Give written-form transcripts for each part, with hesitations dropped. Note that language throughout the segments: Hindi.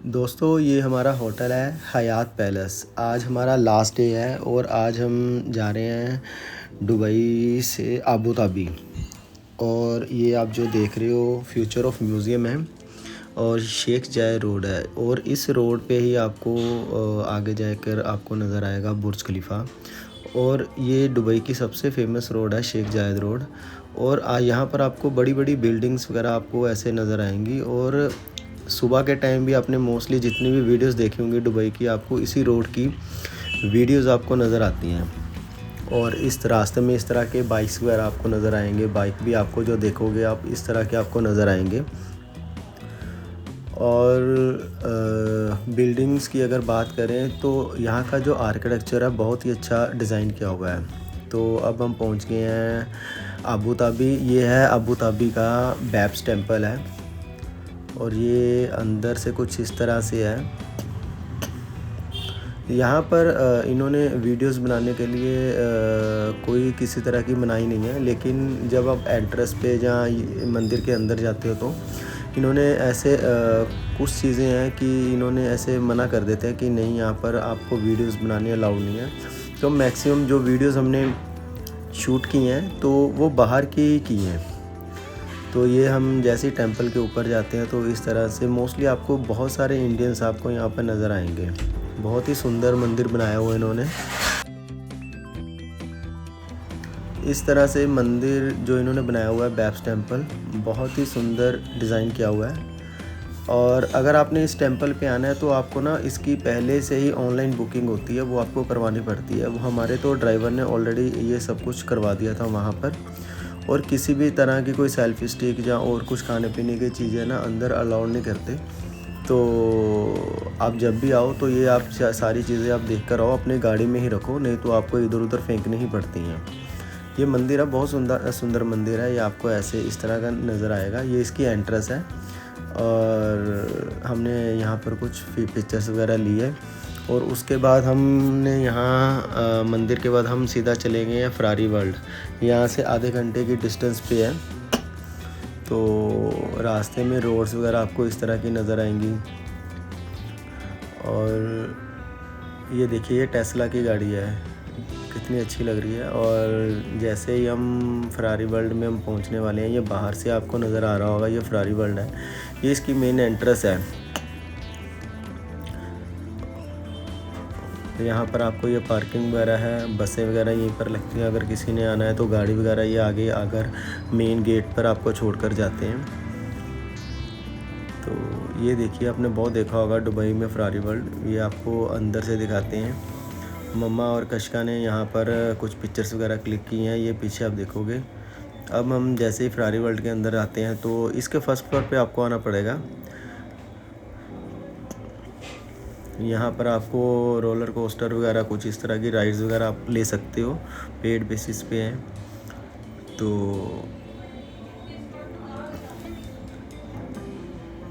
दोस्तों ये हमारा होटल है हयात पैलेस। आज हमारा लास्ट डे है और आज हम जा रहे हैं दुबई से अबू धाबी। और ये आप जो देख रहे हो फ्यूचर ऑफ म्यूज़ियम है और शेख जायद रोड है। और इस रोड पे ही आपको आगे जाकर आपको नज़र आएगा बुर्ज खलीफा। और ये दुबई की सबसे फेमस रोड है शेख जायद रोड। और यहाँ पर आपको बड़ी बड़ी बिल्डिंग्स वगैरह आपको ऐसे नज़र आएंगी। और सुबह के टाइम भी आपने मोस्टली जितनी भी वीडियोस देखी होंगी दुबई की, आपको इसी रोड की वीडियोस आपको नज़र आती हैं। और इस रास्ते में इस तरह के बाइक्स वगैरह आपको नज़र आएंगे। बाइक भी आपको जो देखोगे आप इस तरह के आपको नज़र आएंगे। और बिल्डिंग्स की अगर बात करें तो यहाँ का जो आर्किटेक्चर है बहुत ही अच्छा डिज़ाइन किया हुआ है। तो अब हम पहुँच गए हैं अबू धाबी। ये है अबू धाबी का बैब्स टेम्पल है और ये अंदर से कुछ इस तरह से है। यहाँ पर इन्होंने वीडियोस बनाने के लिए कोई किसी तरह की मनाही नहीं है, लेकिन जब आप एंट्रेंस पे जहाँ मंदिर के अंदर जाते हो तो इन्होंने ऐसे कुछ चीज़ें हैं कि इन्होंने ऐसे मना कर देते हैं कि नहीं, यहाँ पर आपको वीडियोस बनानी अलाउड नहीं है। तो मैक्सिमम जो वीडियोस हमने शूट की हैं तो वो बाहर की हैं। तो ये हम जैसे ही टेंपल के ऊपर जाते हैं तो इस तरह से मोस्टली आपको बहुत सारे इंडियंस आपको यहाँ पर नज़र आएंगे। बहुत ही सुंदर मंदिर बनाया हुआ है इन्होंने। इस तरह से मंदिर जो इन्होंने बनाया हुआ है बैब्स टेंपल, बहुत ही सुंदर डिज़ाइन किया हुआ है। और अगर आपने इस टेंपल पे आना है तो आपको ना इसकी पहले से ही ऑनलाइन बुकिंग होती है, वो आपको करवानी पड़ती है। वो हमारे तो ड्राइवर ने ऑलरेडी ये सब कुछ करवा दिया था वहाँ पर। और किसी भी तरह की कोई सेल्फी स्टिक या और कुछ खाने पीने की चीज़ें ना अंदर अलाउड नहीं करते। तो आप जब भी आओ तो ये आप सारी चीज़ें आप देख कर आओ, अपनी गाड़ी में ही रखो, नहीं तो आपको इधर उधर फेंकनी ही पड़ती हैं। ये मंदिर है, बहुत सुंदर मंदिर है। ये आपको ऐसे इस तरह का नज़र आएगा। ये इसकी एंट्रेंस है और हमने यहाँ पर कुछ पिक्चर्स वगैरह लिए। और उसके बाद हमने यहाँ मंदिर के बाद हम सीधा चलेंगे या फरारी वर्ल्ड। यहाँ से आधे घंटे की डिस्टेंस पे है। तो रास्ते में रोड्स वगैरह आपको इस तरह की नज़र आएंगी। और ये देखिए ये टेस्ला की गाड़ी है, कितनी अच्छी लग रही है। और जैसे ही हम फरारी वर्ल्ड में हम पहुंचने वाले हैं, ये बाहर से आपको नज़र आ रहा होगा, ये फरारी वर्ल्ड है। ये इसकी मेन एंट्रेंस है। तो यहाँ पर आपको ये पार्किंग वगैरह है, बसें वगैरह यहीं पर लगती हैं। अगर किसी ने आना है तो गाड़ी वगैरह ये आगे अगर मेन गेट पर आपको छोड़कर जाते हैं। तो ये देखिए आपने बहुत देखा होगा दुबई में फरारी वर्ल्ड, ये आपको अंदर से दिखाते हैं। मम्मा और कशका ने यहाँ पर कुछ पिक्चर्स वगैरह क्लिक की हैं, ये पीछे आप देखोगे। अब हम जैसे ही फरारी वर्ल्ड के अंदर आते हैं तो इसके फर्स्ट फ्लोर पे आपको आना पड़ेगा। यहाँ पर आपको रोलर कोस्टर वगैरह कुछ इस तरह की राइड्स वगैरह आप ले सकते हो, पेड बेसिस पे है। तो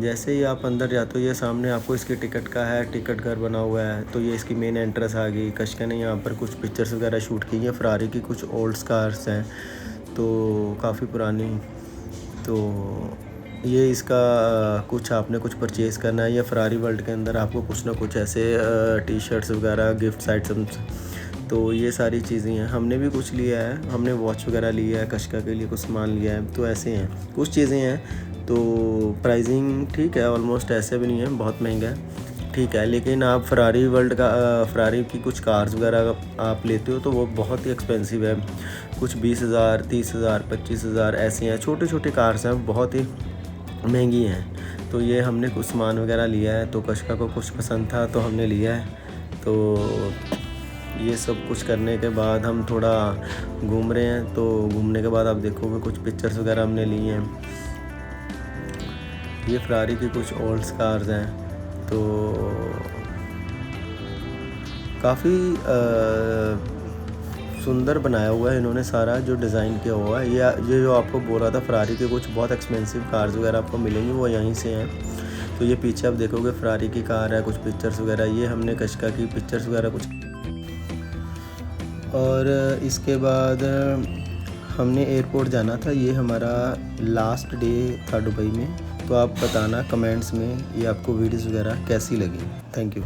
जैसे ही आप अंदर जाते हो ये सामने आपको इसकी टिकट का है, टिकट घर बना हुआ है। तो ये इसकी मेन एंट्रेंस आ गई। कशका ने यहाँ पर कुछ पिक्चर्स वगैरह शूट की हैं। फरारी की कुछ ओल्ड कार्स हैं तो काफ़ी पुरानी। तो ये इसका कुछ आपने कुछ परचेज़ करना है। या फरारी वर्ल्ड के अंदर आपको कुछ ना कुछ ऐसे टी शर्ट्स वगैरह गिफ्ट्स आइटम्स, तो ये सारी चीज़ें हैं। हमने भी कुछ लिया है, हमने वॉच वगैरह लिया है, कशका के लिए कुछ सामान लिया है। तो ऐसे हैं कुछ चीज़ें हैं। तो प्राइसिंग ठीक है, ऑलमोस्ट ऐसे भी नहीं है बहुत महंगा है, ठीक है। लेकिन आप फरारी वर्ल्ड का फरारी की कुछ कार्स वगैरह आप लेते हो तो वो बहुत ही एक्सपेंसिव है। कुछ 20,000, 30,000, 25,000 ऐसे हैं। छोटे छोटे कार्स हैं, बहुत ही महंगी हैं। तो ये हमने कुछ सामान वगैरह लिया है। तो कशका को कुछ पसंद था तो हमने लिया है। तो ये सब कुछ करने के बाद हम थोड़ा घूम रहे हैं। तो घूमने के बाद आप देखोगे कुछ पिक्चर्स वगैरह हमने ली हैं। ये फरारी की कुछ ओल्ड कार्स हैं। तो काफ़ी सुंदर बनाया हुआ है इन्होंने, सारा जो डिज़ाइन किया हुआ है। ये जो आपको बोल रहा था फरारी के कुछ बहुत एक्सपेंसिव कार्स वगैरह आपको मिलेंगी, वो यहीं से हैं। तो ये पीछे आप देखोगे फरारी की कार है, कुछ पिक्चर्स वगैरह। ये हमने कशका की पिक्चर्स वगैरह कुछ। और इसके बाद हमने एयरपोर्ट जाना था। ये हमारा लास्ट डे था दुबई में। तो आप बताना कमेंट्स में ये आपको वीडियोज़ वगैरह कैसी लगी। Thank you.